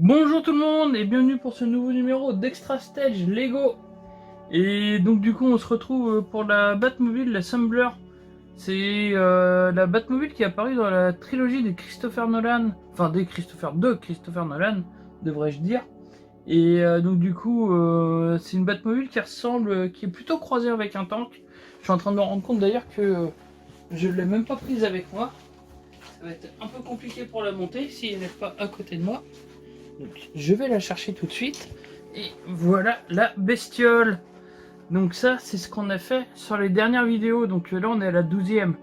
Bonjour tout le monde et bienvenue pour ce nouveau numéro d'Extra Stage Lego. Et donc du coup on se retrouve pour la Batmobile, la Tumbler. C'est la Batmobile qui est apparue dans la trilogie de Christopher Nolan, enfin de Christopher Nolan, devrais-je dire. Et donc du coup c'est une Batmobile qui ressemble, qui est plutôt croisée avec un tank. Je suis en train de me rendre compte d'ailleurs que je ne l'ai même pas prise avec moi. Ça va être un peu compliqué pour la monter si elle n'est pas à côté de moi. Donc, je vais la chercher tout de suite. Et voilà la bestiole. Donc ça, c'est ce qu'on a fait sur les dernières vidéos. Donc là, on est à la 12e.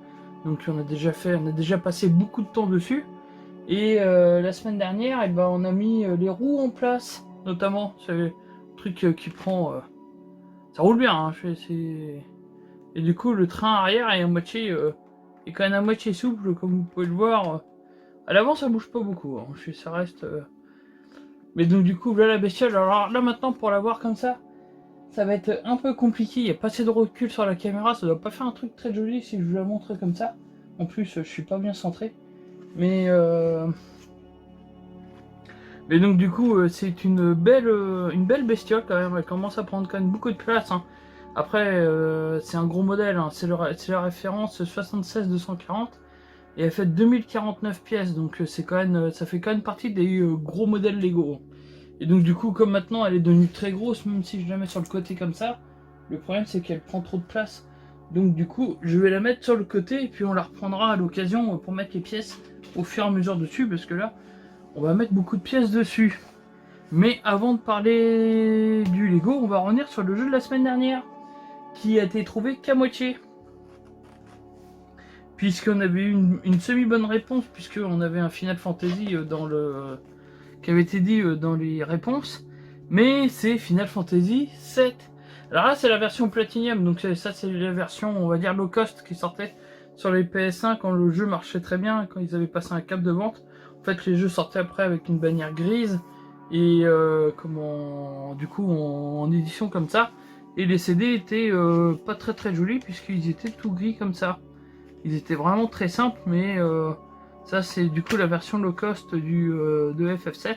Donc on a déjà passé beaucoup de temps dessus. Et la semaine dernière, ben, on a mis les roues en place. Notamment, c'est le truc qui prend... ça roule bien. Hein, et du coup, le train arrière est, est quand même à moitié souple, comme vous pouvez le voir. À l'avant, ça bouge pas beaucoup. Hein. Ça reste... Mais donc du coup, là la bestiole, alors là maintenant pour la voir comme ça va être un peu compliqué, il n'y a pas assez de recul sur la caméra, ça doit pas faire un truc très joli si je vous la montre comme ça. En plus, je suis pas bien centré. Mais, mais donc du coup, c'est une belle bestiole quand même, elle commence à prendre quand même beaucoup de place. Hein. Après, c'est un gros modèle, hein. C'est la référence 76-240 et elle fait 2049 pièces, donc c'est quand même, ça fait quand même partie des gros modèles Lego. Et donc du coup, comme maintenant elle est devenue très grosse, même si je la mets sur le côté comme ça, le problème c'est qu'elle prend trop de place. Donc du coup, je vais la mettre sur le côté et puis on la reprendra à l'occasion pour mettre les pièces au fur et à mesure dessus, parce que là, on va mettre beaucoup de pièces dessus. Mais avant de parler du Lego, on va revenir sur le jeu de la semaine dernière, qui a été trouvé qu'à moitié. Puisqu'on avait eu une semi-bonne réponse, puisqu'on avait un Final Fantasy qui avait été dit dans les réponses, mais c'est Final Fantasy 7. Alors là, c'est la version Platinum, donc ça, c'est la version, on va dire, low cost qui sortait sur les PS1 quand le jeu marchait très bien, quand ils avaient passé un cap de vente. En fait, les jeux sortaient après avec une bannière grise et du coup en édition comme ça. Et les CD étaient pas très jolis puisqu'ils étaient tout gris comme ça. Ils étaient vraiment très simples, mais ça c'est du coup la version low cost de FF7.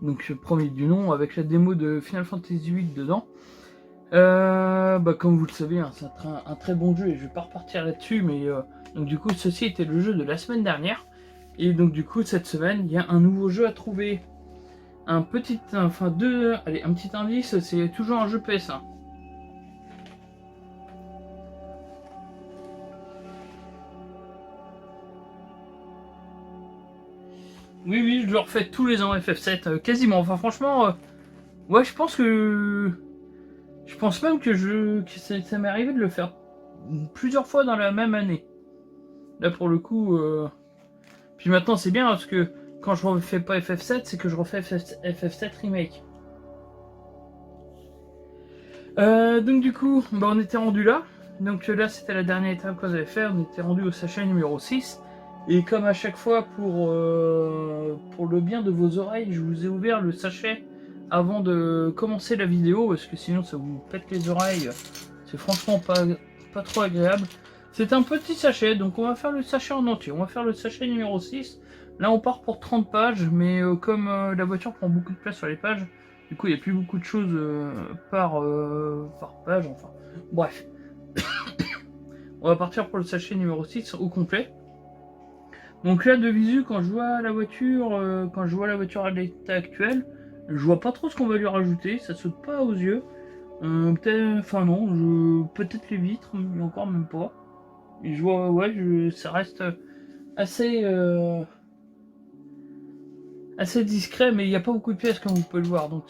Donc premier du nom, avec la démo de Final Fantasy VIII dedans. Comme vous le savez, hein, c'est un très bon jeu et je vais pas repartir là-dessus, mais donc du coup ceci était le jeu de la semaine dernière. Et donc du coup cette semaine, il y a un nouveau jeu à trouver. Un petit indice, c'est toujours un jeu PS1. Oui, je le refais tous les ans FF7, quasiment. Enfin franchement, ouais, je pense même que ça m'est arrivé de le faire plusieurs fois dans la même année. Là pour le coup, puis maintenant c'est bien parce que quand je refais pas FF7, c'est que je refais FF7 Remake. Donc du coup, on était rendu là. Donc là c'était la dernière étape qu'on avait fait, on était rendu au sachet numéro 6. Et comme à chaque fois pour le bien de vos oreilles, je vous ai ouvert le sachet avant de commencer la vidéo, parce que sinon ça vous pète les oreilles, c'est franchement pas trop agréable. C'est un petit sachet, donc on va faire le sachet en entier, on va faire le sachet numéro 6. Là on part pour 30 pages, mais comme la voiture prend beaucoup de place sur les pages, du coup il n'y a plus beaucoup de choses par page, enfin bref. On va partir pour le sachet numéro 6 au complet. Donc là de visu, quand je vois la voiture, à l'état actuel, je vois pas trop ce qu'on va lui rajouter, ça saute pas aux yeux. Peut-être, enfin non, peut-être les vitres, mais encore même pas. Et je vois, ouais, ça reste assez, assez discret, mais il n'y a pas beaucoup de pièces comme vous pouvez le voir, donc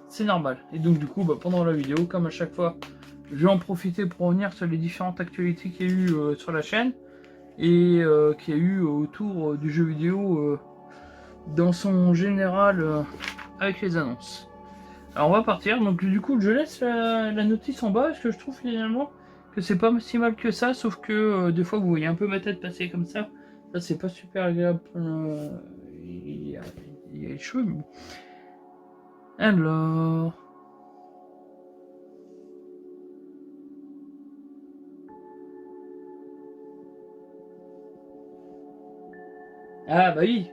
c'est normal. Et donc du coup, pendant la vidéo, comme à chaque fois, je vais en profiter pour revenir sur les différentes actualités qu'il y a eu sur la chaîne et qu'il y a eu autour du jeu vidéo dans son général avec les annonces. Alors on va partir, donc du coup je laisse la notice en bas parce que je trouve finalement que c'est pas si mal que ça, sauf que des fois vous voyez un peu ma tête passer comme ça c'est pas super agréable. Il y a les cheveux, mais bon. Alors... Ah bah oui,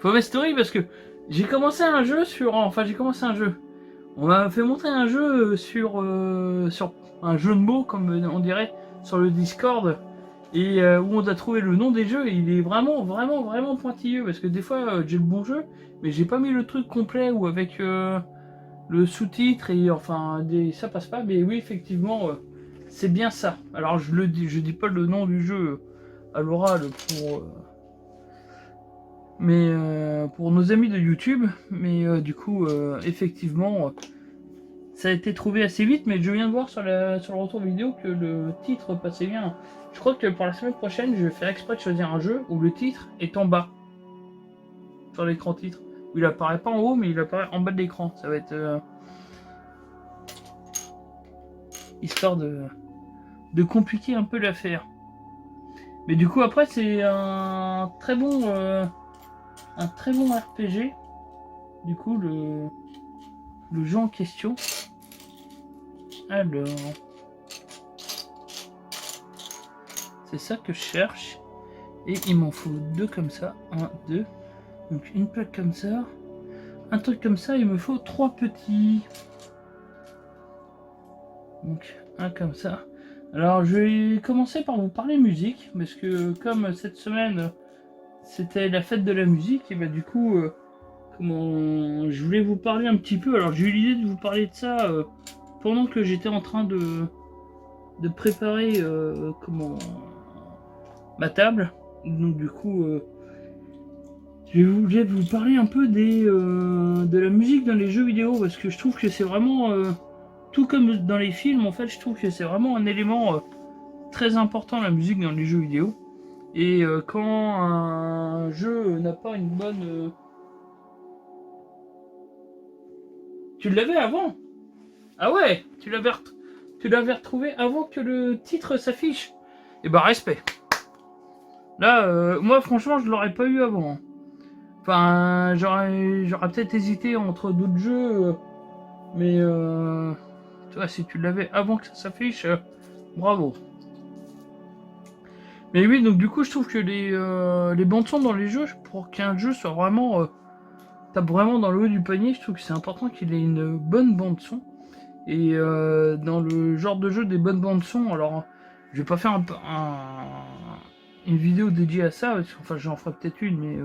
Faut mes stories parce que j'ai commencé un jeu sur... Enfin, j'ai commencé un jeu. On m'a fait montrer un jeu sur un jeu de mots, comme on dirait, sur le Discord. Et où on a trouvé le nom des jeux. Et il est vraiment, vraiment, vraiment pointilleux. Parce que des fois, j'ai le bon jeu, mais j'ai pas mis le truc complet ou avec le sous-titre. Et enfin, ça passe pas. Mais oui, effectivement, c'est bien ça. Alors, je dis pas le nom du jeu à l'oral pour nos amis de YouTube, mais du coup, effectivement, ça a été trouvé assez vite, mais je viens de voir sur le retour vidéo que le titre passait bien. Je crois que pour la semaine prochaine, je vais faire exprès de choisir un jeu où le titre est en bas, sur l'écran titre. Où il apparaît pas en haut, mais il apparaît en bas de l'écran. Ça va être histoire de compliquer un peu l'affaire. Mais du coup, après, c'est un très bon RPG. Du coup, le jeu en question. Alors, c'est ça que je cherche. Et il m'en faut deux comme ça. Un, deux. Donc une plaque comme ça. Un truc comme ça, il me faut 3 petits. Donc un comme ça. Alors je vais commencer par vous parler musique. Parce que comme cette semaine, c'était la fête de la musique. Et bah du coup, je voulais vous parler un petit peu. Alors j'ai eu l'idée de vous parler de ça pendant que j'étais en train de préparer ma table. Donc du coup, je voulais vous parler un peu de la musique dans les jeux vidéo parce que je trouve que c'est vraiment tout comme dans les films. En fait, je trouve que c'est vraiment un élément très important, la musique dans les jeux vidéo. Et quand un jeu n'a pas une bonne tu l'avais avant? Ah ouais, tu l'avais retrouvé avant que le titre s'affiche. Et bah respect. Là, moi franchement, je l'aurais pas eu avant. Enfin, j'aurais peut-être hésité entre d'autres jeux, mais tu vois, si tu l'avais avant que ça s'affiche, bravo. Mais oui, donc du coup, je trouve que les bandes son dans les jeux, pour qu'un jeu soit vraiment tape vraiment dans le haut du panier, je trouve que c'est important qu'il ait une bonne bande son. Et dans le genre de jeu des bonnes bandes son, alors je vais pas faire une vidéo dédiée à ça, parce que, enfin j'en ferai peut-être une, mais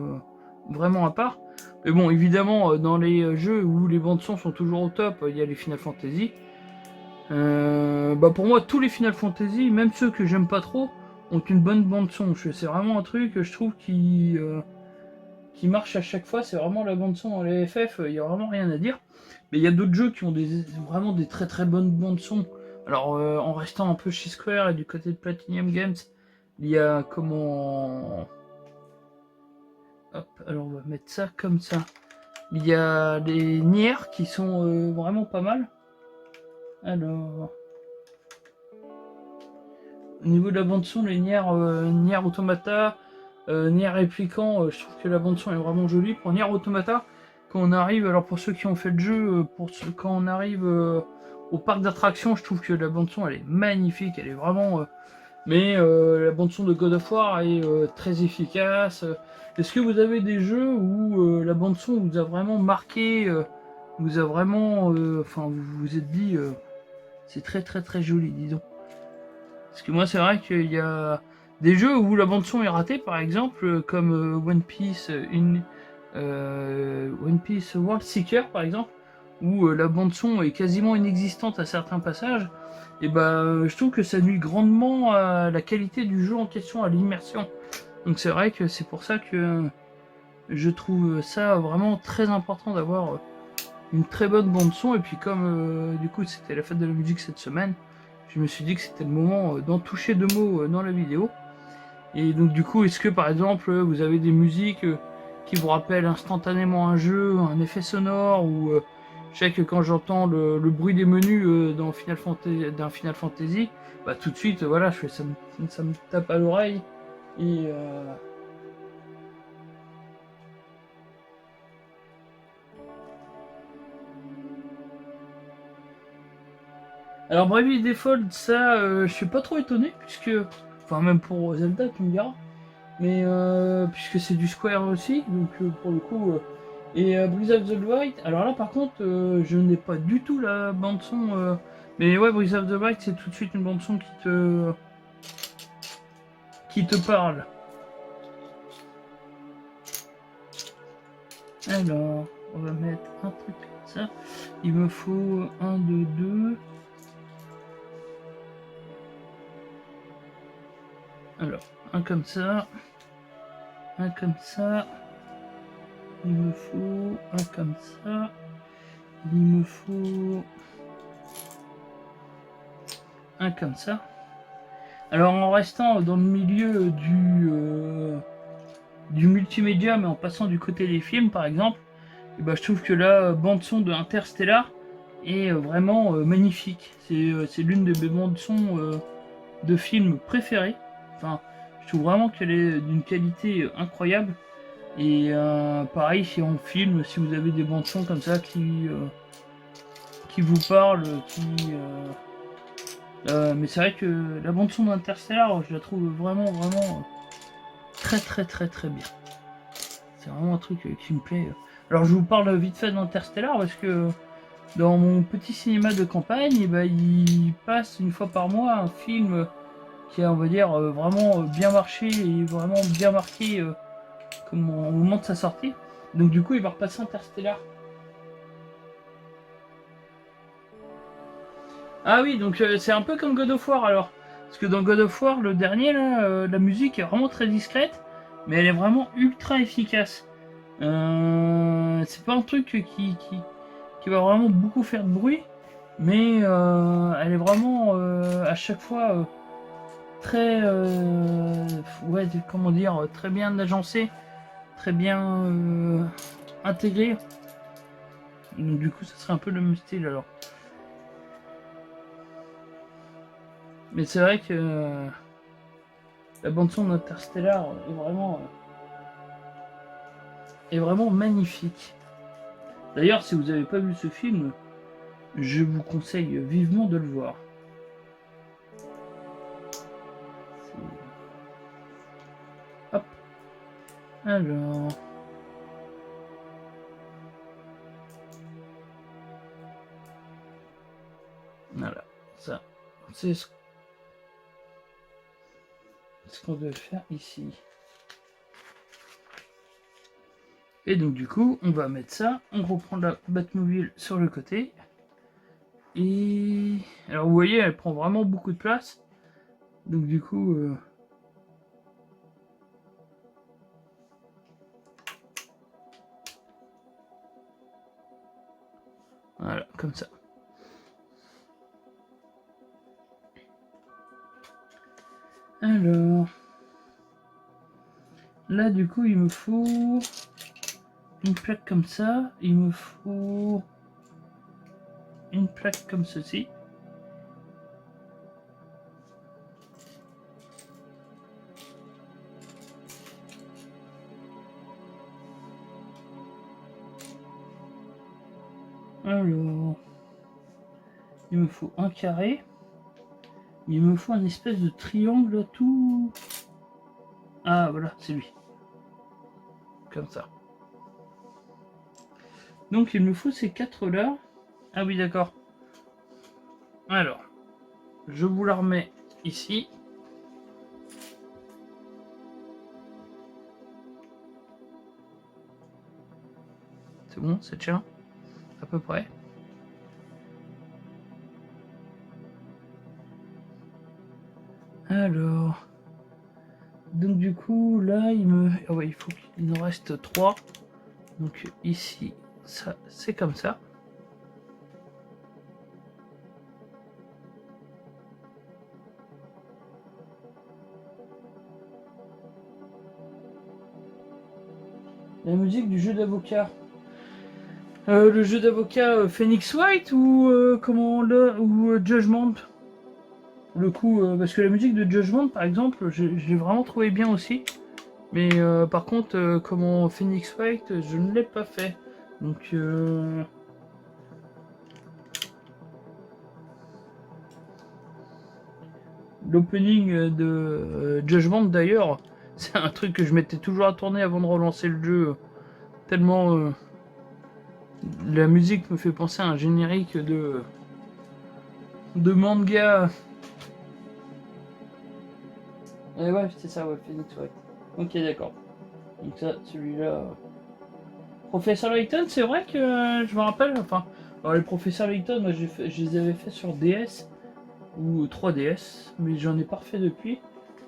vraiment à part. Mais bon, évidemment, dans les jeux où les bandes son sont toujours au top, il y a les Final Fantasy. Bah pour moi, tous les Final Fantasy, même ceux que j'aime pas trop, ont une bonne bande son. C'est vraiment un truc que je trouve qui marche à chaque fois. C'est vraiment la bande son dans les FF, il y a vraiment rien à dire. Mais il y a d'autres jeux qui ont vraiment des très très bonnes bandes son. Alors en restant un peu chez Square et du côté de Platinum Games, il y a comment... Hop, alors on va mettre ça comme ça. Il y a les Nier qui sont vraiment pas mal. Alors... Au niveau de la bande son, les Nier Automata, Nier Replicant, je trouve que la bande son est vraiment jolie. Pour Nier Automata, quand on arrive, alors pour ceux qui ont fait le jeu, quand on arrive au parc d'attractions, je trouve que la bande son elle est magnifique, elle est vraiment... mais la bande son de God of War est très efficace. Est-ce que vous avez des jeux où la bande son vous a vraiment marqué, vous a vraiment... Enfin, vous vous êtes dit, c'est très très très joli, disons. Parce que moi c'est vrai qu'il y a des jeux où la bande son est ratée, par exemple, comme One Piece World Seeker par exemple, où la bande son est quasiment inexistante à certains passages, et bah je trouve que ça nuit grandement à la qualité du jeu en question, à l'immersion. Donc c'est vrai que c'est pour ça que je trouve ça vraiment très important d'avoir une très bonne bande son. Et puis comme du coup c'était la fête de la musique cette semaine, je me suis dit que c'était le moment d'en toucher deux mots dans la vidéo. Et donc du coup, est-ce que par exemple vous avez des musiques qui vous rappellent instantanément un jeu, un effet sonore, ou je sais que quand j'entends le bruit des menus dans d'un Final Fantasy, bah tout de suite voilà, je fais ça me tape à l'oreille. Et alors Bravely Default, ça je suis pas trop étonné puisque, enfin même pour Zelda tu me diras, mais puisque c'est du Square aussi, donc pour le coup. Et Breath of the Wild, alors là par contre, je n'ai pas du tout la bande son. Mais ouais, Breath of the Wild, c'est tout de suite une bande son qui te parle. Alors, on va mettre un truc comme ça. Il me faut un, deux, deux. Alors, un comme ça. Un comme ça. Il me faut un comme ça. Il me faut un comme ça. Alors, en restant dans le milieu du multimédia, mais en passant du côté des films, par exemple, et bah, je trouve que la bande son de Interstellar est vraiment magnifique. C'est l'une de mes bandes son de films préférées. Enfin, je trouve vraiment qu'elle est d'une qualité incroyable. Et pareil, si en film, si vous avez des bandes son comme ça qui vous parlent, mais c'est vrai que la bande son d'Interstellar, je la trouve vraiment très très très très bien. C'est vraiment un truc qui me plaît. Alors je vous parle vite fait d'Interstellar parce que dans mon petit cinéma de campagne, eh ben, il passe une fois par mois un film qui a, on va dire, vraiment bien marché et vraiment bien marqué comme au moment de sa sortie. Donc du coup, il va repasser Interstellar. Ah oui, donc c'est un peu comme God of War alors. Parce que dans God of War, le dernier, là, la musique est vraiment très discrète, mais elle est vraiment ultra efficace. C'est pas un truc qui va vraiment beaucoup faire de bruit, mais elle est vraiment à chaque fois très, ouais, comment dire, très bien agencée, très bien intégrée. Donc, du coup, ça serait un peu le même style alors. Mais c'est vrai que la bande son d'Interstellar est vraiment magnifique. D'ailleurs, si vous n'avez pas vu ce film, je vous conseille vivement de le voir. Hop. Alors. Voilà. Ça. C'est ce qu'on doit faire ici. Et donc du coup, on va mettre ça. On reprend la Batmobile sur le côté. Et alors vous voyez, elle prend vraiment beaucoup de place. Donc du coup, voilà, comme ça. Alors, là du coup, il me faut une plaque comme ça. Il me faut une plaque comme ceci. Alors, il me faut un carré. Il me faut un espèce de triangle tout... Ah voilà, c'est lui. Comme ça. Donc il me faut ces quatre là. Ah oui, d'accord. Alors, je vous la remets ici. C'est bon, ça tient à peu près. Alors, donc du coup là ah ouais, il faut qu'il en reste 3. Donc ici, ça c'est comme ça. La musique du jeu d'avocat. Le jeu d'avocat Phoenix Wright ou comment là ou Judgment. Le coup, parce que la musique de Judgment par exemple, je l'ai vraiment trouvé bien aussi. Mais par contre, comment Phoenix Wright, je ne l'ai pas fait. Donc l'opening de Judgment d'ailleurs, C'est un truc que je mettais toujours à tourner avant de relancer le jeu. Tellement la musique me fait penser à un générique de manga. Et ouais, c'est ça, ouais, Phoenix, ouais. Ok, d'accord. Donc ça, celui-là... Professeur Layton, c'est vrai que je me rappelle, enfin... Alors les Professeurs Layton, moi je les avais fait sur DS, ou 3DS, mais j'en ai pas refait depuis.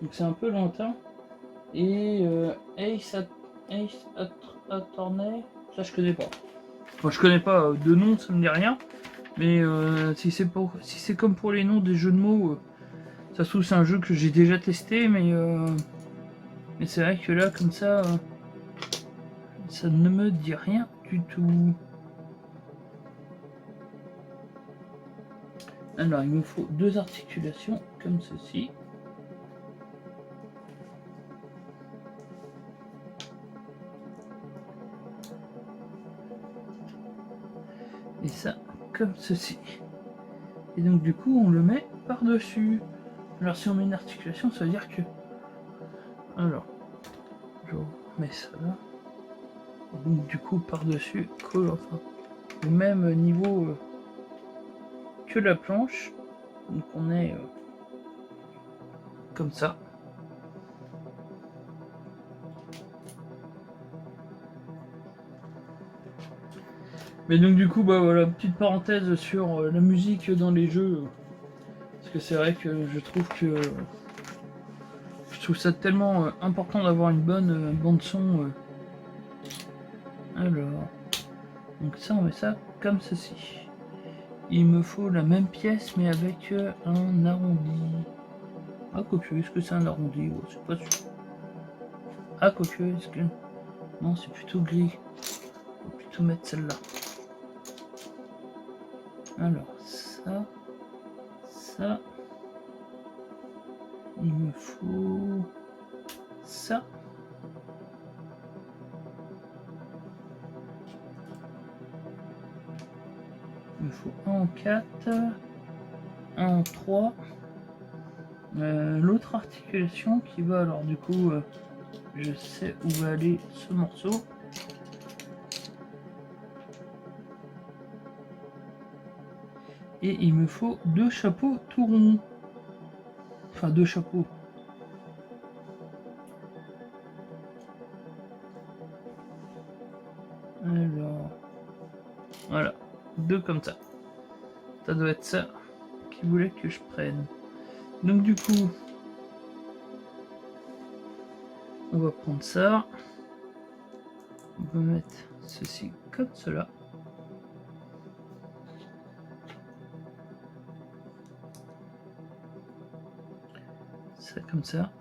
Donc c'est un peu lointain. Et Ace Attorney, ça je connais pas. Enfin, je connais pas de nom, ça me dit rien. Mais si c'est comme pour les noms des jeux de mots, ça se trouve c'est un jeu que j'ai déjà testé, mais c'est vrai que là comme ça ne me dit rien du tout. Alors il me faut 2 articulations comme ceci. Et ça comme ceci. Et donc du coup on le met par dessus. Alors si on met une articulation, ça veut dire que... Alors, je remets ça là. Donc du coup par dessus colle enfin au même niveau que la planche. Donc on est comme ça. Mais donc du coup bah voilà, petite parenthèse sur la musique dans les jeux. Parce que c'est vrai que je trouve ça tellement important d'avoir une bonne bande son. Alors, donc ça on met ça comme ceci. Il me faut la même pièce mais avec un arrondi. Ah quoique, est-ce que c'est un arrondi? Oh, c'est pas sûr. Ah quoique, est-ce que... Non, c'est plutôt gris. Faut plutôt mettre celle-là. Alors, ça... Il me faut... ça. Il me faut un en 4, un en 3. L'autre articulation qui va alors du coup... je sais où va aller ce morceau. Et il me faut 2 chapeaux tout ronds. Enfin 2 chapeaux. Alors... Voilà. 2 comme ça. Ça doit être ça qu'il voulait que je prenne. Donc du coup... On va prendre ça. On va mettre ceci comme cela. Ça comme ça.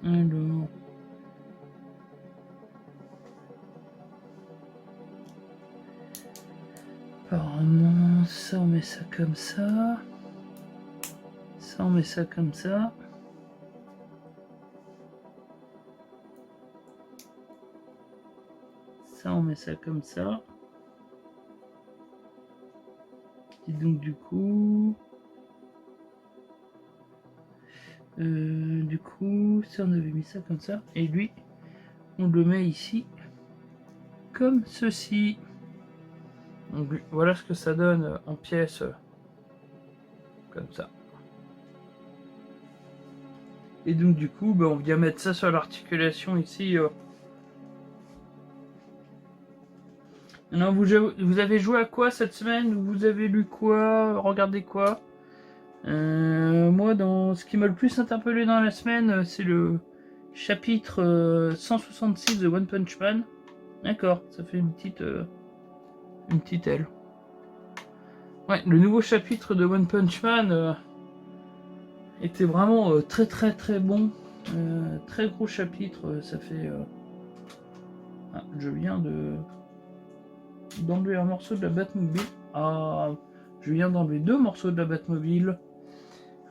Alors... Apparemment, ça on met ça comme ça. Ça on met ça comme ça. Ça on met ça comme ça. Et donc du coup... ça on avait mis ça comme ça. Et lui, on le met ici comme ceci. Donc voilà ce que ça donne en pièces comme ça. Et donc du coup, on vient mettre ça sur l'articulation ici. Alors vous avez joué à quoi cette semaine? Vous avez lu quoi? Regardé quoi? Moi, dans ce qui m'a le plus interpellé dans la semaine, c'est le chapitre 166 de One Punch Man. D'accord, ça fait une petite L. Ouais, le nouveau chapitre de One Punch Man était vraiment très très très bon. Très gros chapitre, ça fait... Ah, je viens d'enlever un morceau de la Batmobile. Ah, je viens d'enlever 2 morceaux de la Batmobile.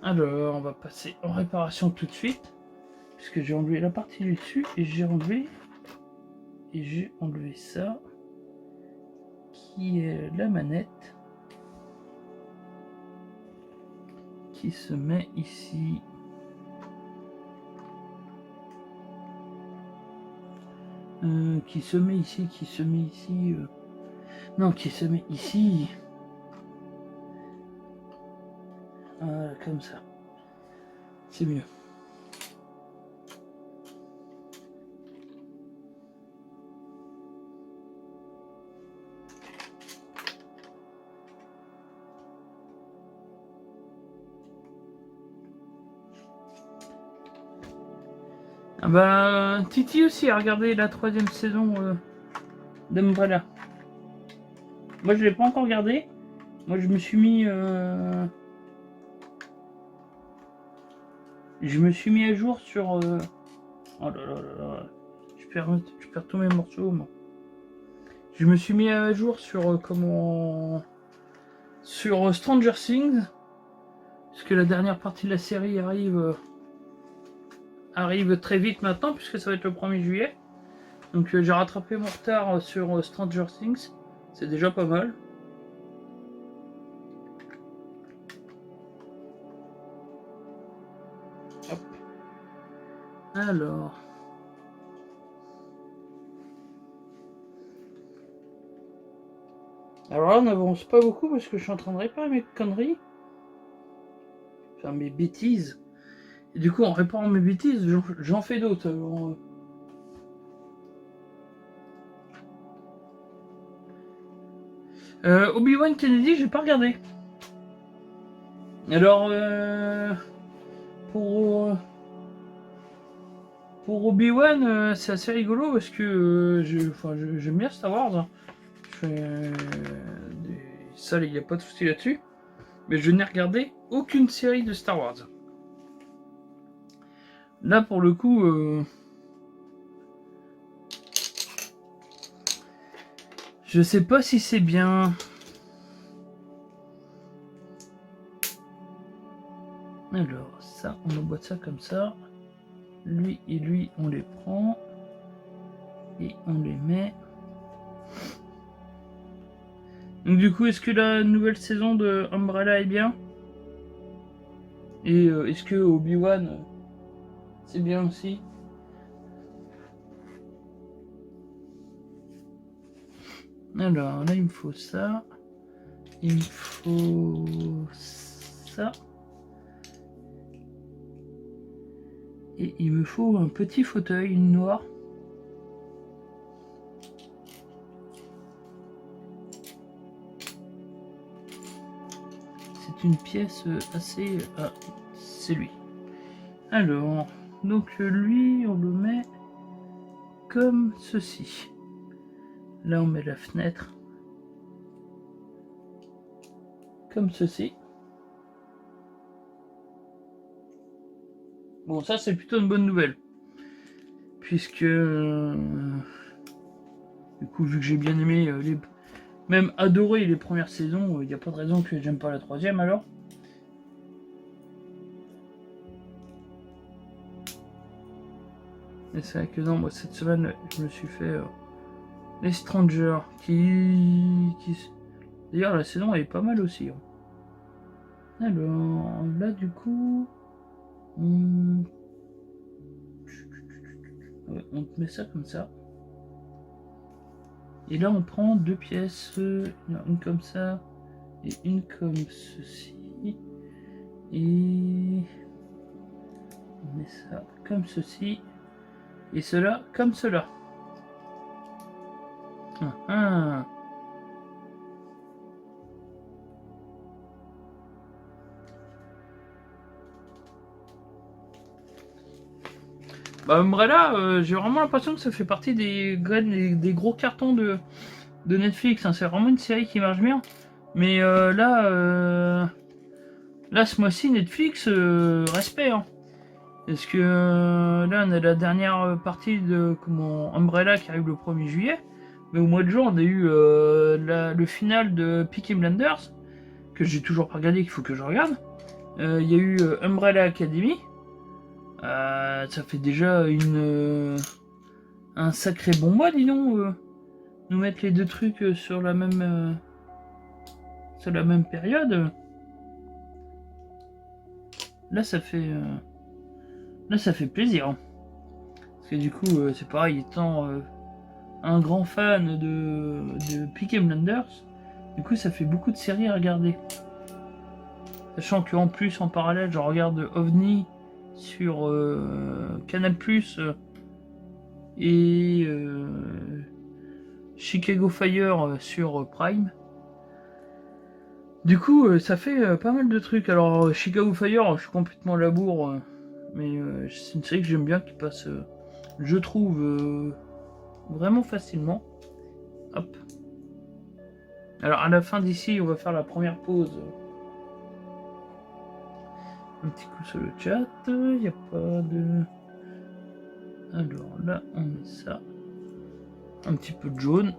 Alors, on va passer en réparation tout de suite. Puisque j'ai enlevé la partie du dessus et j'ai enlevé ça. qui est la manette qui se met ici. Qui se met ici, non, qui se met ici. Voilà, comme ça. C'est mieux. Ah bah, Titi aussi a regardé la 3e saison d'Umbrella. Moi je l'ai pas encore regardé. Moi je me suis mis à jour sur oh là là là là. Je perds tous mes morceaux moi. Je me suis mis à jour sur sur Stranger Things. Parce que la dernière partie de la série arrive très vite maintenant, puisque ça va être le 1er juillet. Donc j'ai rattrapé mon retard sur Stranger Things. C'est déjà pas mal. Hop. Alors. Alors là, on n'avance pas beaucoup parce que je suis en train de réparer mes conneries. Enfin, mes bêtises. Et du coup, en réparant mes bêtises, j'en fais d'autres. Obi-Wan Kenobi, j'ai pas regardé. Alors, pour Obi-Wan, c'est assez rigolo parce que j'aime bien Star Wars. Hein. Ça, il n'y a pas de souci là-dessus. Mais je n'ai regardé aucune série de Star Wars. Là, pour le coup, je sais pas si c'est bien. Alors, ça, on emboîte ça comme ça. Lui et lui, on les prend. Et on les met. Donc du coup, est-ce que la nouvelle saison de Umbrella est bien? Et est-ce que Obi-Wan, c'est bien aussi? Alors là, il me faut ça. Il me faut ça. Et il me faut un petit fauteuil noir. C'est une pièce assez... Ah, c'est lui. Alors, donc lui, on le met comme ceci. Là, on met la fenêtre. Comme ceci. Bon, ça, c'est plutôt une bonne nouvelle. Puisque... du coup, vu que j'ai bien aimé même adoré les premières saisons, il n'y a pas de raison que j'aime pas la 3e alors. Et c'est vrai que non, moi cette semaine, je me suis fait les Strangers qui... D'ailleurs, la saison elle est pas mal aussi. Hein. Alors, là du coup... on te met ça comme ça. Et là, on prend 2 pièces, une comme ça et une comme ceci. Et on met ça comme ceci. Et cela comme cela. Bah Umbrella, j'ai vraiment l'impression que ça fait partie des gros cartons de Netflix. Hein. C'est vraiment une série qui marche bien. Mais là, ce mois-ci, Netflix, respect. Hein. Parce que là, on a la dernière partie de Umbrella qui arrive le 1er juillet. Mais au mois de juin, on a eu le final de Peaky Blinders, que j'ai toujours pas regardé, qu'il faut que je regarde. Il y a eu Umbrella Academy. Ça fait déjà un sacré bon mois, dis donc. nous mettre les deux trucs sur la même période, là ça fait plaisir. Parce que du coup, c'est pareil, étant un grand fan de Peaky Blinders, du coup ça fait beaucoup de séries à regarder. Sachant qu'en plus, en parallèle, je regarde OVNI sur Canal+, et Chicago Fire sur Prime. Du coup, ça fait pas mal de trucs. Alors, Chicago Fire, je suis complètement labour, mais c'est une série que j'aime bien, qui passe, je trouve, vraiment facilement. Hop. Alors, à la fin d'ici, on va faire la première pause. Un petit coup sur le chat, il n'y a pas de... Alors là, on met ça. Un petit peu de jaune.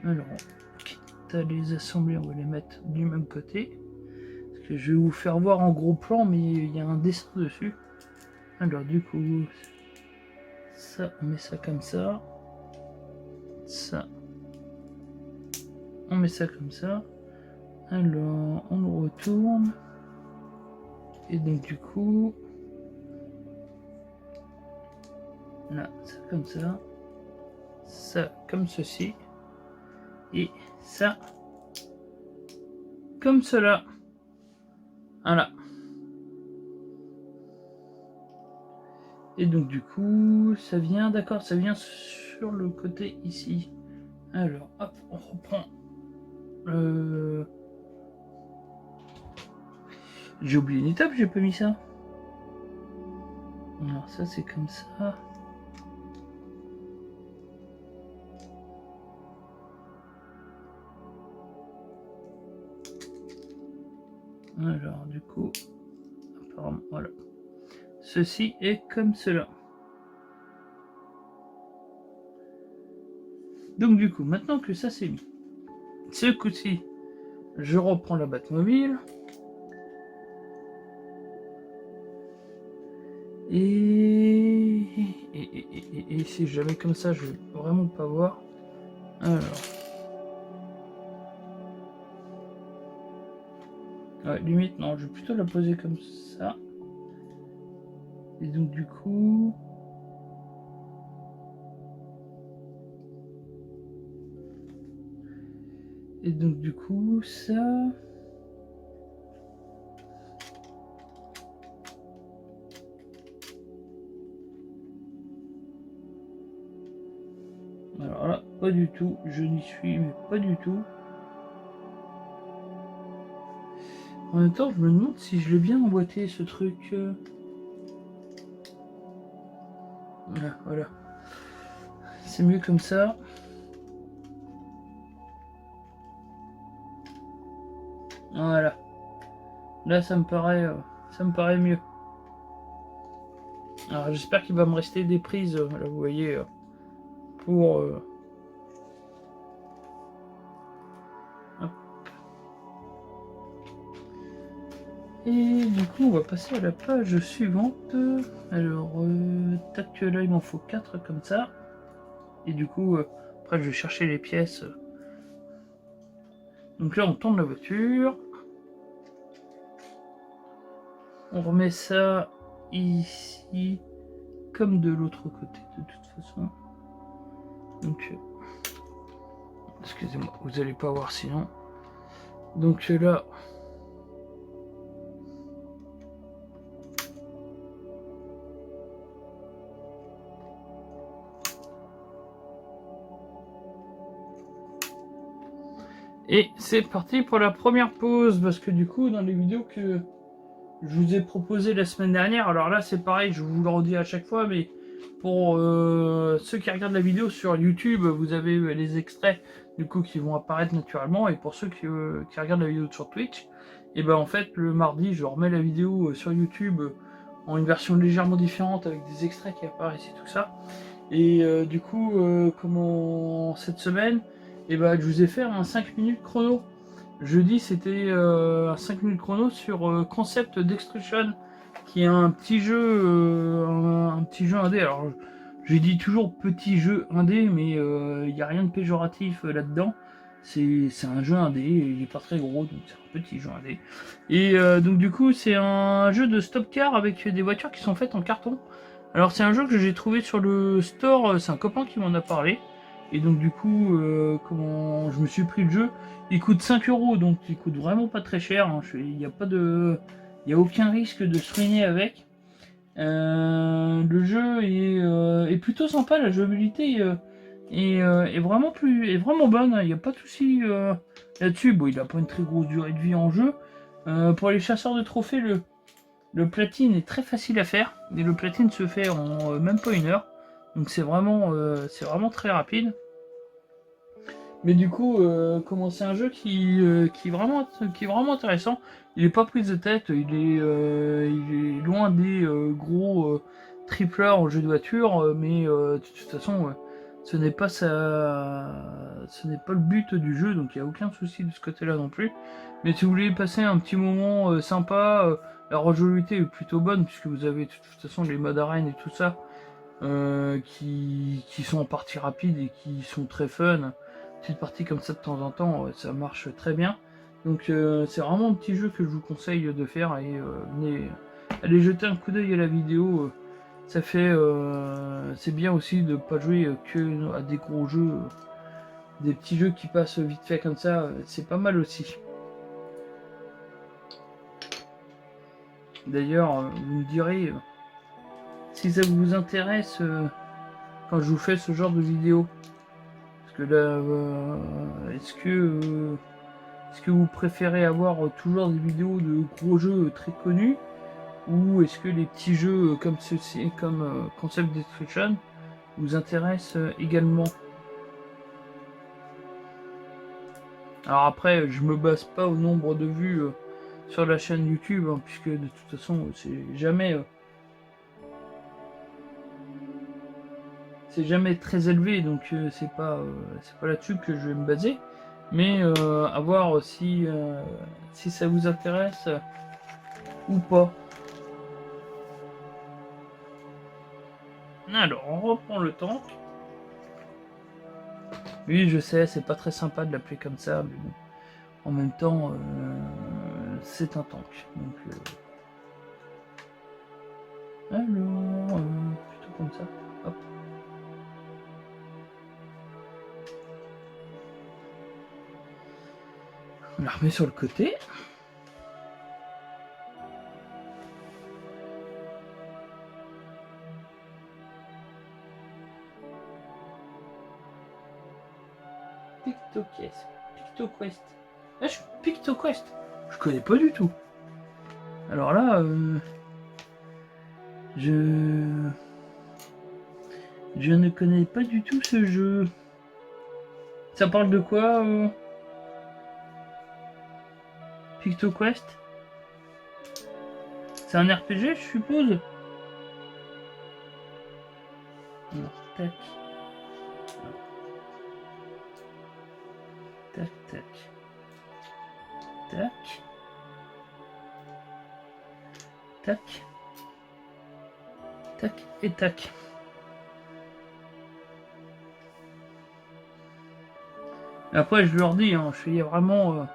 Alors, quitte à les assembler, on va les mettre du même côté. Parce que je vais vous faire voir en gros plan, mais il y a un dessin dessus. Alors du coup, ça, on met ça comme ça. Ça, on met ça comme ça. Alors, on le retourne. Et donc du coup... Là, ça comme ça comme ceci, et ça comme cela. Voilà. Et donc du coup, ça vient, d'accord, ça vient sur le côté ici. Alors, hop, on reprend. J'ai oublié une étape, j'ai pas mis ça. Alors ça c'est comme ça. Alors du coup, apparemment, voilà. Ceci est comme cela. Donc du coup, maintenant que ça c'est mis, ce coup-ci, je reprends la Batmobile. Et si jamais comme ça, je vais vraiment pas voir. Alors. Ouais, limite, non, je vais plutôt la poser comme ça. Et donc du coup... Et donc du coup, ça... Alors là, pas du tout, je n'y suis, mais pas du tout. En même temps, je me demande si je l'ai bien emboîté, ce truc. Voilà. C'est mieux comme ça. Voilà. Là, ça me paraît mieux. Alors, j'espère qu'il va me rester des prises, là, vous voyez, pour... Hop. Et du coup, on va passer à la page suivante. Alors, tac, là, il m'en faut 4 comme ça. Et du coup, après, je vais chercher les pièces. Donc là, on tourne la voiture. On remet ça ici, comme de l'autre côté, de toute façon. Donc, excusez-moi, vous n'allez pas voir sinon. Donc là... Et c'est parti pour la première pause, parce que du coup, dans les vidéos que je vous ai proposées la semaine dernière, alors là c'est pareil, je vous le redis à chaque fois, mais pour ceux qui regardent la vidéo sur YouTube, vous avez les extraits du coup qui vont apparaître naturellement, et pour ceux qui regardent la vidéo sur Twitch, et ben en fait le mardi je remets la vidéo sur YouTube en une version légèrement différente avec des extraits qui apparaissent et tout ça. Et du coup, comment cette semaine, et ben je vous ai fait un 5 minutes chrono. Jeudi c'était un 5 minutes chrono sur Concept d'Extrusion, qui est un petit jeu indé. Alors Je dis toujours petit jeu indé, mais il n'y a rien de péjoratif là-dedans. C'est un jeu indé, il est pas très gros, donc c'est un petit jeu indé. Et donc du coup, c'est un jeu de stop-car avec des voitures qui sont faites en carton. Alors c'est un jeu que j'ai trouvé sur le store, c'est un copain qui m'en a parlé. Et donc du coup, comment je me suis pris le jeu. Il coûte 5 euros, donc il coûte vraiment pas très cher. Hein. Il n'y a pas de, il y a aucun risque de se ruiner avec. Le jeu est plutôt sympa, la jouabilité est est vraiment bonne. Il n'y a pas de souci là-dessus. Bon, il n'a pas une très grosse durée de vie en jeu. Pour les chasseurs de trophées, le platine est très facile à faire. Et le platine se fait en même pas 1 heure. Donc c'est vraiment très rapide. Mais du coup, c'est un jeu qui est vraiment intéressant. Il est pas prise de tête, il est loin des gros tripleurs en jeu de voiture, mais de toute façon, ce n'est pas ce n'est pas le but du jeu, donc il n'y a aucun souci de ce côté-là non plus. Mais si vous voulez passer un petit moment sympa, la rejouabilité est plutôt bonne, puisque vous avez de toute façon les modes arène et tout ça, qui sont en partie rapides et qui sont très fun. Petite partie comme ça de temps en temps, ça marche très bien. Donc c'est vraiment un petit jeu que je vous conseille de faire et venez allez jeter un coup d'œil à la vidéo. Ça fait c'est bien aussi de pas jouer que à des gros jeux, des petits jeux qui passent vite fait comme ça, c'est pas mal aussi. D'ailleurs, vous me direz si ça vous intéresse quand je vous fais ce genre de vidéo. Parce que là, est-ce que vous préférez avoir toujours des vidéos de gros jeux très connus, ou est-ce que les petits jeux comme ceci, comme Concept Destruction, vous intéressent également? Alors après, je me base pas au nombre de vues sur la chaîne YouTube, hein, puisque de toute façon, c'est jamais très élevé, donc c'est pas là-dessus que je vais me baser. Mais à voir si ça vous intéresse ou pas. Alors, on reprend le tank. Oui, je sais, c'est pas très sympa de l'appeler comme ça, mais bon, en même temps, c'est un tank. Donc, alors, plutôt comme ça. Hop. On la remet sur le côté. PictoQuest. PictoQuest. Ah, PictoQuest. Je connais pas du tout. Alors là, je ne connais pas du tout ce jeu. Ça parle de quoi PictoQuest? C'est un RPG, je suppose. Alors, tac. Tac, tac. Tac. Tac. Tac et tac. Après, je leur dis, hein, il y a vraiment,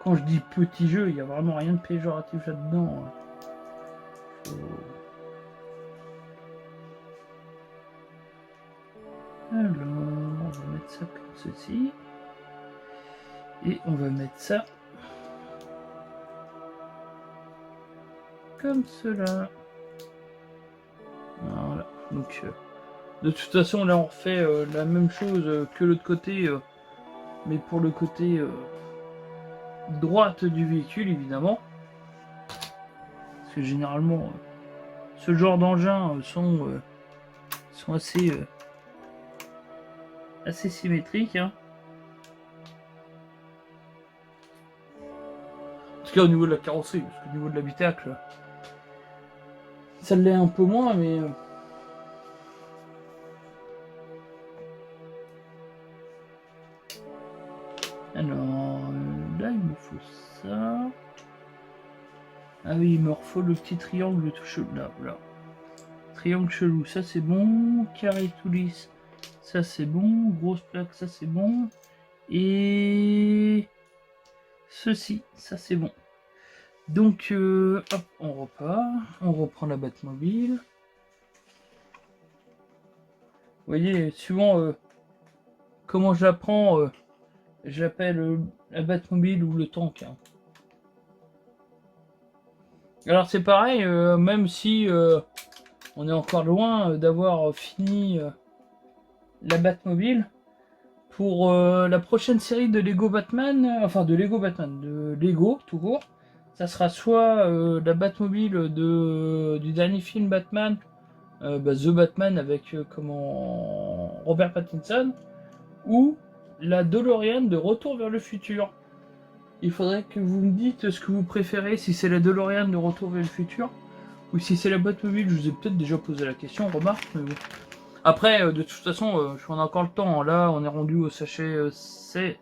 quand je dis petit jeu, il n'y a vraiment rien de péjoratif là-dedans. Alors, on va mettre ça comme ceci. Et on va mettre ça comme cela. Voilà. Donc, de toute façon, là, on refait la même chose que l'autre côté, mais pour le côté droite du véhicule, évidemment. Parce que généralement, ce genre d'engins sont assez symétriques. Hein. En tout cas, au niveau de la carrosserie, parce qu'au niveau de l'habitacle, ça l'est un peu moins, mais... Alors, là, il me faut ça. Ah oui, il me refaut le petit triangle touche là, voilà. Triangle chelou, ça c'est bon. Carré tout lisse, ça c'est bon. Grosse plaque, ça c'est bon. Et ceci, ça c'est bon. Donc, hop, on repart. On reprend la Batmobile. Vous voyez, suivant comment je la prends, j'appelle la Batmobile ou le tank. Hein. Alors c'est pareil, même si on est encore loin d'avoir fini la Batmobile, pour la prochaine série de Lego Batman, enfin de Lego Batman, de Lego tout court, ça sera soit la Batmobile du dernier film Batman, The Batman avec Robert Pattinson, ou la DeLorean de Retour vers le futur. Il faudrait que vous me dites ce que vous préférez, si c'est la DeLorean de Retour vers le futur, ou si c'est la Batmobile. Je vous ai peut-être déjà posé la question, remarque, mais bon. Après, de toute façon, on a encore le temps. Là, on est rendu au sachet 7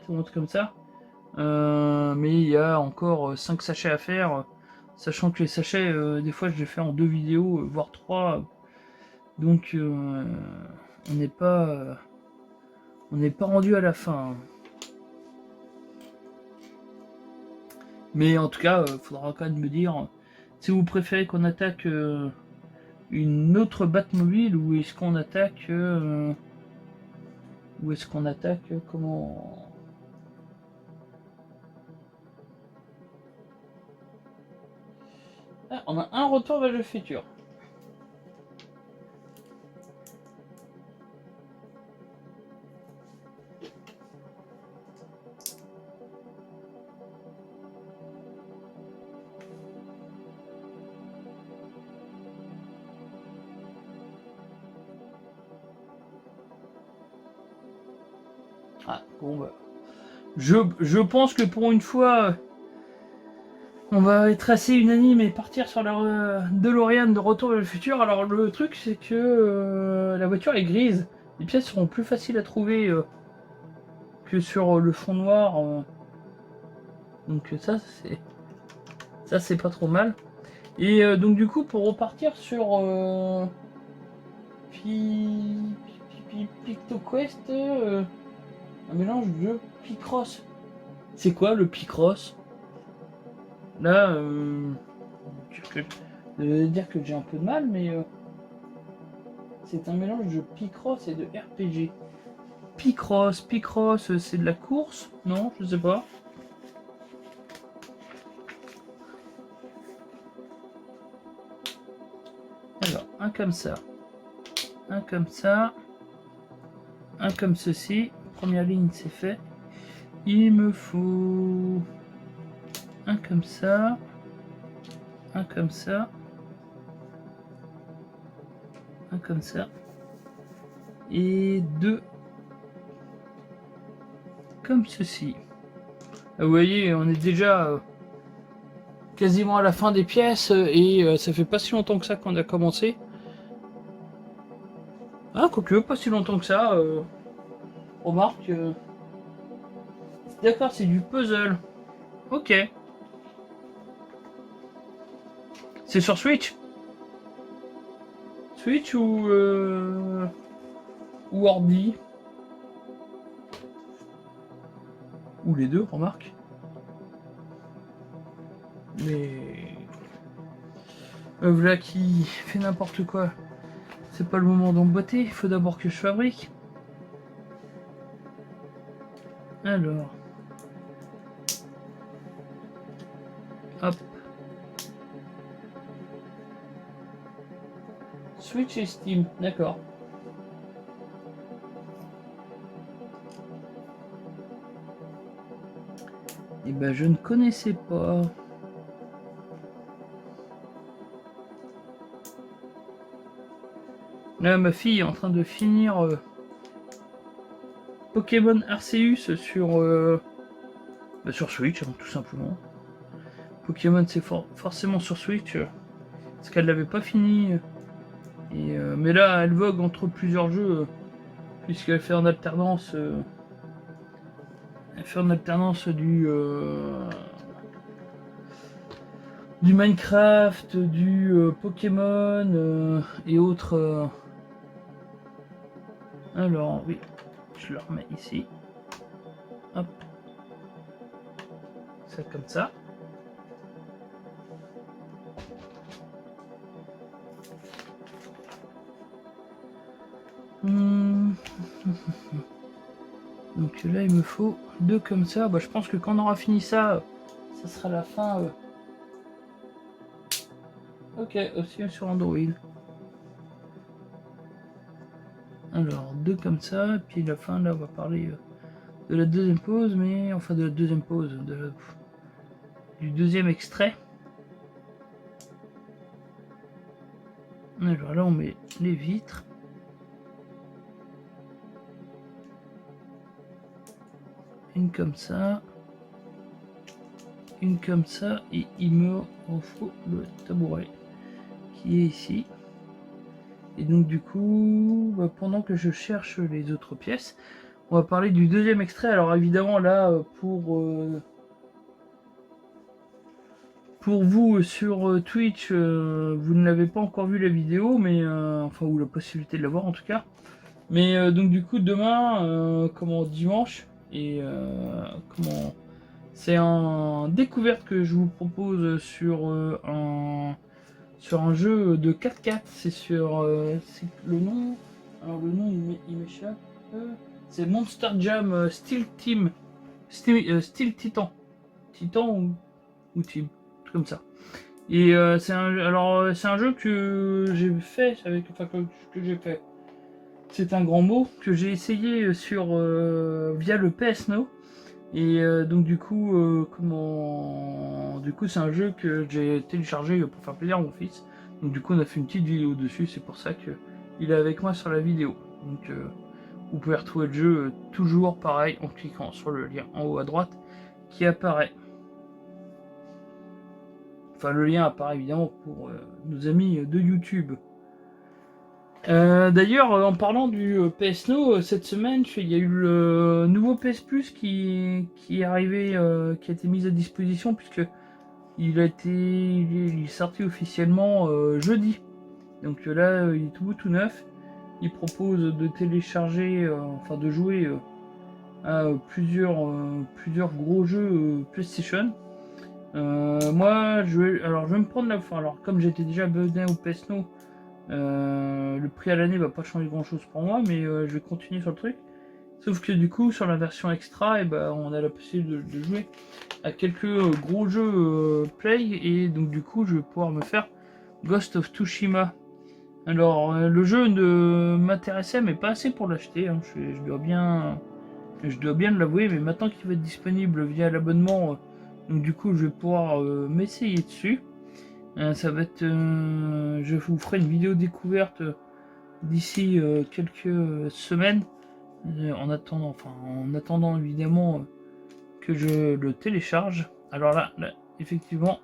ou un truc comme ça. Mais il y a encore 5 sachets à faire. Sachant que les sachets, des fois, je les fais en 2 vidéos, voire 3. Donc, on n'est pas rendu à la fin. Mais en tout cas, faudra quand même me dire si vous préférez qu'on attaque une autre Batmobile ou est-ce qu'on attaque comment. Ah, on a un retour vers le futur. Ah, bon bah. Je pense que pour une fois, on va être assez unanime et partir sur la DeLorean de Retour vers le futur. Alors le truc c'est que la voiture est grise. Les pièces seront plus faciles à trouver que sur le fond noir. Donc ça c'est pas trop mal. Et donc du coup pour repartir sur PictoQuest, un mélange de Picross. C'est quoi le Picross? Là, dire que j'ai un peu de mal, mais c'est un mélange de Picross et de RPG. Picross, c'est de la course? Non, je sais pas. Alors, un comme ça, un comme ça, un comme ceci. Première ligne, c'est fait. Il me faut un comme ça, un comme ça, un comme ça, et deux comme ceci. Vous voyez, on est déjà quasiment à la fin des pièces et ça fait pas si longtemps que ça qu'on a commencé. Ah, quoique, pas si longtemps que ça. Remarque. D'accord, c'est du puzzle. Ok. C'est sur Switch? Switch ou ordi? Ou les deux, remarque. Mais voilà qui fait n'importe quoi. C'est pas le moment d'emboîter, il faut d'abord que je fabrique. Alors. Hop. Switch et Steam, d'accord. Et ben je ne connaissais pas. Là, ma fille est en train de finir Pokémon Arceus sur Switch, hein, tout simplement. Pokémon, c'est forcément sur Switch, parce qu'elle l'avait pas fini. Mais là, elle vogue entre plusieurs jeux, puisqu'elle fait en alternance. Elle fait en alternance du Minecraft, du Pokémon et autres. Alors oui, je le remets ici. Hop. Ça comme ça. Donc là il me faut 2 comme ça. Bah, je pense que quand on aura fini ça, ça sera la fin. Ok, aussi sur Android. Alors 2 comme ça, et puis la fin là on va parler de la deuxième pause, mais enfin de la deuxième pause, du deuxième extrait. Alors là on met les vitres. Une comme ça. Une comme ça, et il me faut le tabouret qui est ici. Et donc du coup, bah, pendant que je cherche les autres pièces, on va parler du deuxième extrait. Alors évidemment là, pour vous sur Twitch, vous ne l'avez pas encore vu la vidéo, mais enfin, ou la possibilité de la voir en tout cas. Mais donc du coup demain, dimanche, et c'est en découverte que je vous propose sur un jeu de 4-4. C'est sur c'est le nom. Alors le nom il m'échappe. C'est Monster Jam Steel Team. Steel Titan. Titan ou Team. Comme ça. Et c'est un jeu que j'ai fait que j'ai fait. C'est un grand mot que j'ai essayé via le PS Now. Et donc du coup, c'est un jeu que j'ai téléchargé pour faire plaisir à mon fils. Donc du coup, on a fait une petite vidéo dessus. C'est pour ça que il est avec moi sur la vidéo. Donc vous pouvez retrouver le jeu toujours pareil en cliquant sur le lien en haut à droite qui apparaît. Enfin, le lien apparaît évidemment pour nos amis de YouTube. D'ailleurs, en parlant du PS Now, cette semaine, il y a eu le nouveau PS Plus qui est arrivé, qui a été mis à disposition, puisque il est sorti officiellement jeudi. Donc là, il est tout beau, tout neuf. Il propose de télécharger, enfin de jouer à plusieurs gros jeux PlayStation. Moi, je vais me prendre la fin. Alors, comme j'étais déjà abonné au PS Now, le prix à l'année va pas changer grand chose pour moi, mais je vais continuer sur le truc. Sauf que du coup, sur la version extra, on a la possibilité de jouer à quelques gros jeux Play, et donc du coup, je vais pouvoir me faire Ghost of Tsushima. Alors, le jeu ne m'intéressait, mais pas assez pour l'acheter. Hein. Je dois bien l'avouer, mais maintenant qu'il va être disponible via l'abonnement, donc du coup, je vais pouvoir m'essayer dessus. Ça va être, je vous ferai une vidéo découverte d'ici quelques semaines, en attendant évidemment que je le télécharge. Alors là, effectivement,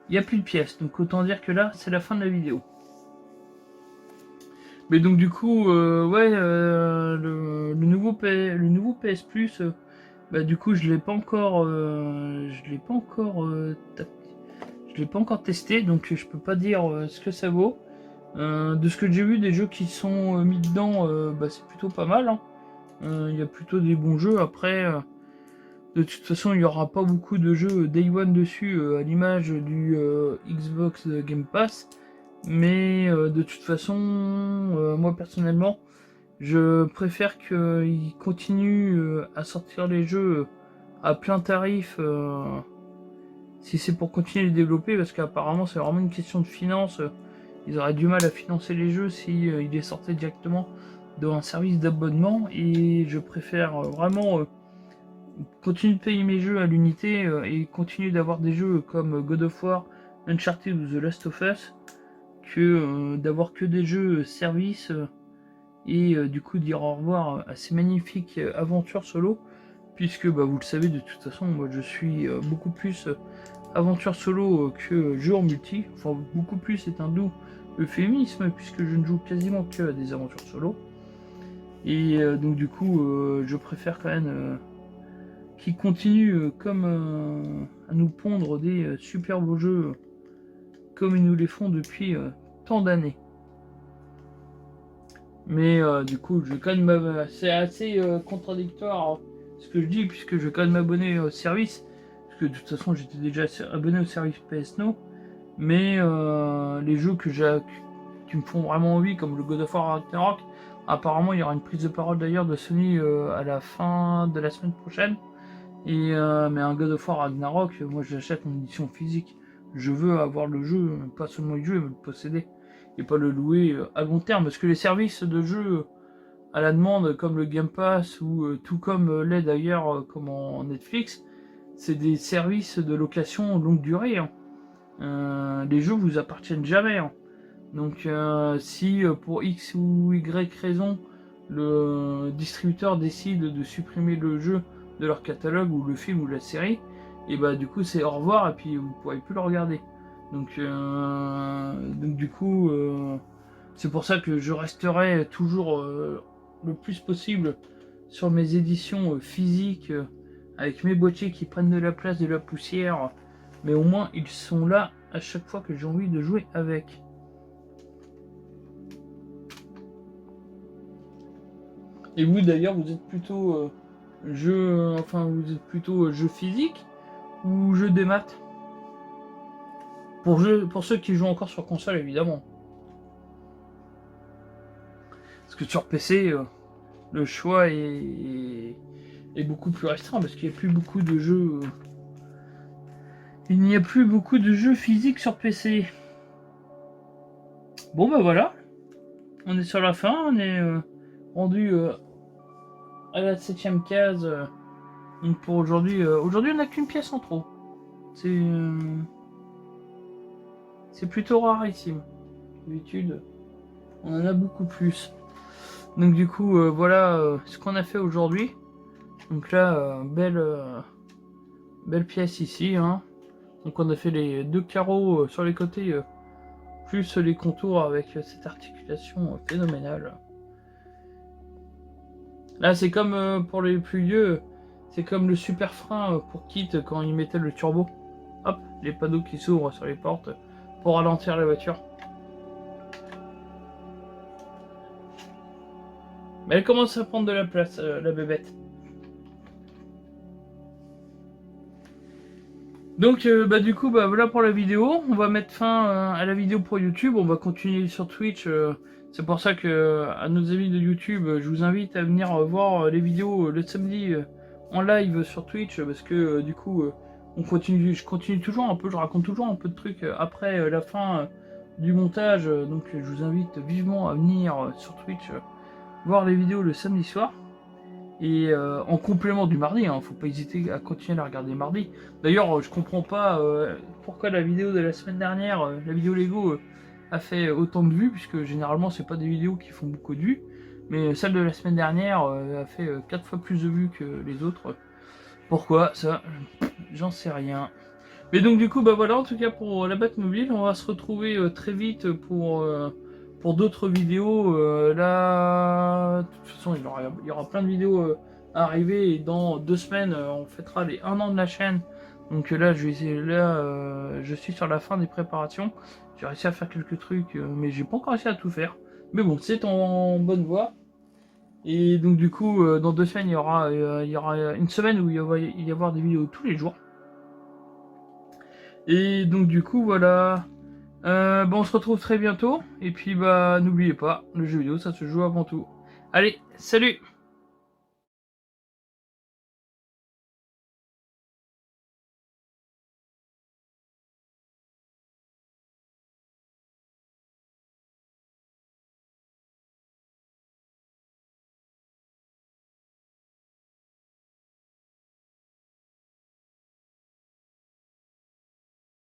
il n'y a plus de pièces, donc autant dire que là, c'est la fin de la vidéo. Mais donc du coup, le nouveau PS Plus, du coup, je l'ai pas encore, testé, donc je peux pas dire ce que ça vaut. De ce que j'ai vu des jeux qui sont mis dedans, c'est plutôt pas mal. Hein. Il y a plutôt des bons jeux. Après, de toute façon, il n'y aura pas beaucoup de jeux Day One dessus, à l'image du Xbox Game Pass. Mais de toute façon, moi personnellement, je préfère qu'ils continuent à sortir les jeux à plein tarif. Si c'est pour continuer à les développer, parce qu'apparemment c'est vraiment une question de finance. Ils auraient du mal à financer les jeux si ils les sortaient directement dans un service d'abonnement, et je préfère vraiment continuer de payer mes jeux à l'unité et continuer d'avoir des jeux comme God of War, Uncharted ou The Last of Us, que d'avoir que des jeux service et du coup dire au revoir à ces magnifiques aventures solo, puisque vous le savez, de toute façon moi je suis beaucoup plus aventure solo que jeu en multi. Enfin, beaucoup plus c'est un doux euphémisme, puisque je ne joue quasiment que à des aventures solo. Et donc du coup, je préfère quand même qu'ils continuent à nous pondre des super beaux jeux comme ils nous les font depuis tant d'années. Mais du coup, je vais quand même c'est assez contradictoire hein, ce que je dis, puisque je vais quand même m'abonner au service. Parce que de toute façon, j'étais déjà abonné au service PS Now. Mais les jeux qui me font vraiment envie, comme le God of War Ragnarok, apparemment, il y aura une prise de parole d'ailleurs de Sony à la fin de la semaine prochaine. Et mais un God of War Ragnarok, moi je l'achète en édition physique. Je veux avoir le jeu, pas seulement le jeu, mais le posséder. Et pas le louer à long terme. Parce que les services de jeu à la demande, comme le Game Pass, ou tout comme l'est d'ailleurs comme en Netflix, c'est des services de location longue durée. Hein. Les jeux vous appartiennent jamais. Hein. Donc si pour X ou Y raison, le distributeur décide de supprimer le jeu de leur catalogue, ou le film ou la série, et bah du coup c'est au revoir et puis vous ne pourrez plus le regarder. Donc du coup c'est pour ça que je resterai toujours le plus possible sur mes éditions physiques avec mes boîtiers qui prennent de la place, de la poussière, mais au moins ils sont là à chaque fois que j'ai envie de jouer avec. Et vous d'ailleurs, vous êtes plutôt vous êtes plutôt jeu physique ou jeu des maths? Pour ceux qui jouent encore sur console évidemment. Parce que sur PC, le choix est beaucoup plus restreint parce qu'il n'y a plus beaucoup de jeux. Il n'y a plus beaucoup de jeux physiques sur PC. Bon bah voilà, on est sur la fin, on est rendu à la 7ème case. Donc pour aujourd'hui, aujourd'hui on n'a qu'une pièce en trop. C'est plutôt rarissime. D'habitude, on en a beaucoup plus. Donc du coup, voilà ce qu'on a fait aujourd'hui. Donc là, belle pièce ici. Hein. Donc on a fait les 2 carreaux sur les côtés, plus les contours avec cette articulation phénoménale. Là c'est comme pour les plus vieux, c'est comme le super frein pour Kit quand il mettait le turbo. Hop, les panneaux qui s'ouvrent sur les portes pour ralentir la voiture. Mais elle commence à prendre de la place, la bébête. Donc du coup voilà pour la vidéo. On va mettre fin à la vidéo pour YouTube. On va continuer sur Twitch. C'est pour ça que à nos amis de YouTube, je vous invite à venir voir les vidéos le samedi en live sur Twitch, parce que du coup je continue toujours un peu, je raconte toujours un peu de trucs après la fin du montage. Donc je vous invite vivement à venir sur Twitch voir les vidéos le samedi soir. Et en complément du mardi, hein, faut pas hésiter à continuer à la regarder mardi. D'ailleurs, je comprends pas pourquoi la vidéo de la semaine dernière, la vidéo Lego, a fait autant de vues, puisque généralement c'est pas des vidéos qui font beaucoup de vues. Mais celle de la semaine dernière a fait 4 fois plus de vues que les autres. Pourquoi ça? J'en sais rien. Mais donc du coup, bah voilà, en tout cas pour la Batmobile, on va se retrouver très vite pour d'autres vidéos. Là, de toute façon, il y aura plein de vidéos à arriver, et dans 2 semaines, on fêtera les 1 an de la chaîne. Donc là, je suis sur la fin des préparations. J'ai réussi à faire quelques trucs, mais j'ai pas encore réussi à tout faire. Mais bon, c'est en bonne voie. Et donc du coup, dans 2 semaines, il y aura une semaine où il va y avoir des vidéos tous les jours. Et donc du coup, voilà. On se retrouve très bientôt. Et puis bah n'oubliez pas, le jeu vidéo ça se joue avant tout. Allez, salut!